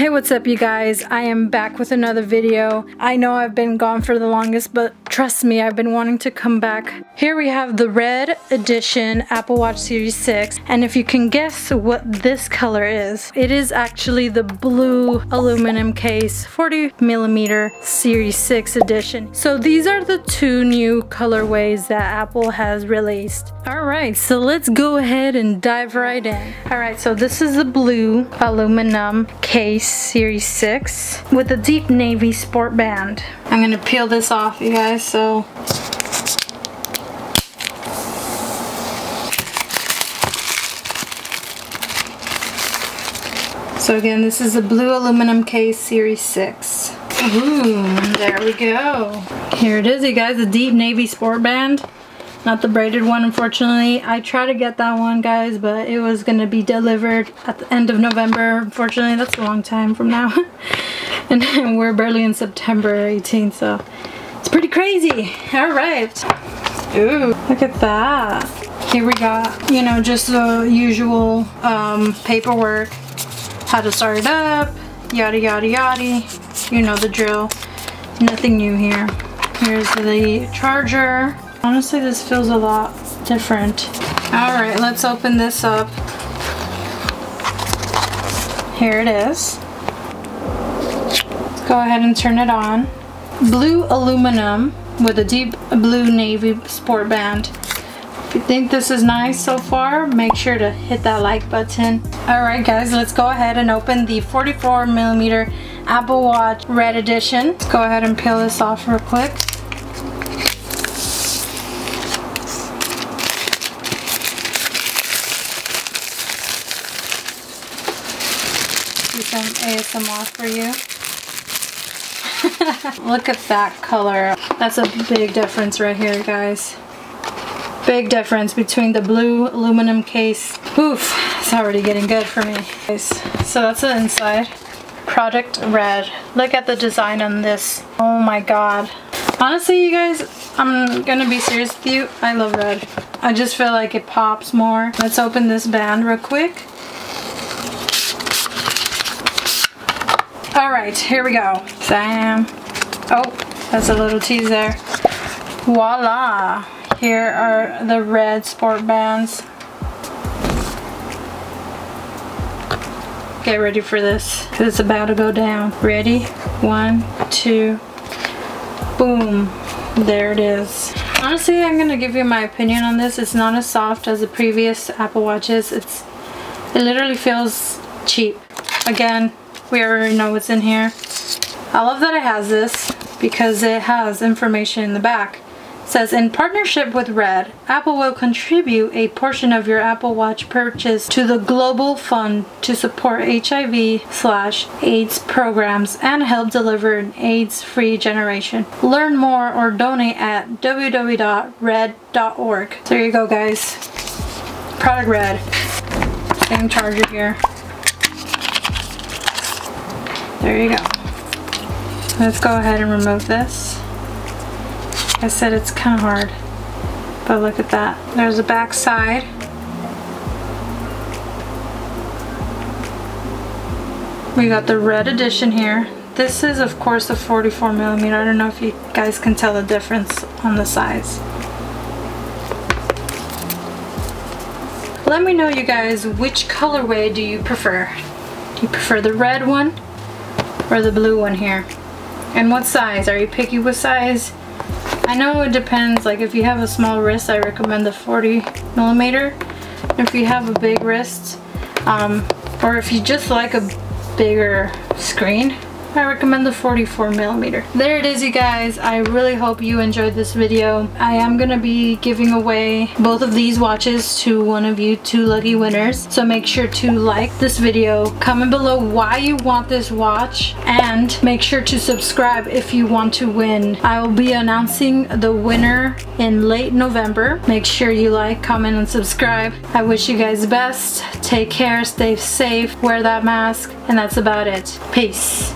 Hey, what's up you guys? I am back with another video. I know I've been gone for the longest, but trust me, I've been wanting to come back. Here we have the red edition Apple Watch Series 6, and if you can guess what this color is, it is actually the blue aluminum case 40mm Series 6 edition. So these are the two new colorways that Apple has released. Alright, so let's go ahead and dive right in. Alright, so this is the blue aluminum case Series 6 with a deep navy sport band. I'm gonna peel this off, you guys, so again, this is the blue aluminum case Series 6. Ooh, there we go. Here it is, you guys, the deep navy sport band. Not the braided one, unfortunately. I tried to get that one, guys, but it was gonna be delivered at the end of November. Unfortunately, that's a long time from now. And we're barely in September 18th, so it's pretty crazy. All right. Ooh, look at that. Here we got, you know, just the usual paperwork. How to start it up, yada yada yada. You know the drill. Nothing new here. Here's the charger. Honestly, this feels a lot different. Alright, let's open this up. Here it is. Let's go ahead and turn it on. Blue aluminum with a deep blue navy sport band. If you think this is nice so far, make sure to hit that like button. Alright guys, let's go ahead and open the 44mm Apple Watch Red Edition. Let's go ahead and peel this off real quick. Do some ASMR for you. Look at that color. That's a big difference right here, guys. Big difference between the blue aluminum case. Oof, it's already getting good for me. So that's the inside. Product red. Look at the design on this. Oh my god. Honestly, you guys, I'm gonna be serious with you. I love red. I just feel like it pops more. Let's open this band real quick. Alright, here we go. Bam. Oh, that's a little tease there. Voila. Here are the red sport bands. Get ready for this, because it's about to go down. Ready? 1, 2, boom. There it is. Honestly, I'm gonna give you my opinion on this. It's not as soft as the previous Apple Watches. It literally feels cheap. Again, we already know what's in here. I love that it has this because it has information in the back. It says, in partnership with Red, Apple will contribute a portion of your Apple Watch purchase to the Global Fund to support HIV/AIDS programs and help deliver an AIDS-free generation. Learn more or donate at www.red.org. So there you go, guys. Product Red. Same charger here. There you go. Let's go ahead and remove this. Like I said, it's kind of hard, but look at that. There's the back side. We got the red edition here. This is, of course, a 44mm. I don't know if you guys can tell the difference on the size. Let me know, you guys, which colorway do you prefer? Do you prefer the red one or the blue one here? And what size? Are you picky with size? I know it depends. Like if you have a small wrist, I recommend the 40mm. If you have a big wrist, or if you just like a bigger screen, I recommend the 44mm. There it is, you guys. I really hope you enjoyed this video. I am gonna be giving away both of these watches to one of you 2 lucky winners. So make sure to like this video, comment below why you want this watch, and make sure to subscribe if you want to win. I will be announcing the winner in late November. Make sure you like, comment, and subscribe. I wish you guys the best. Take care, stay safe, wear that mask, and that's about it. Peace.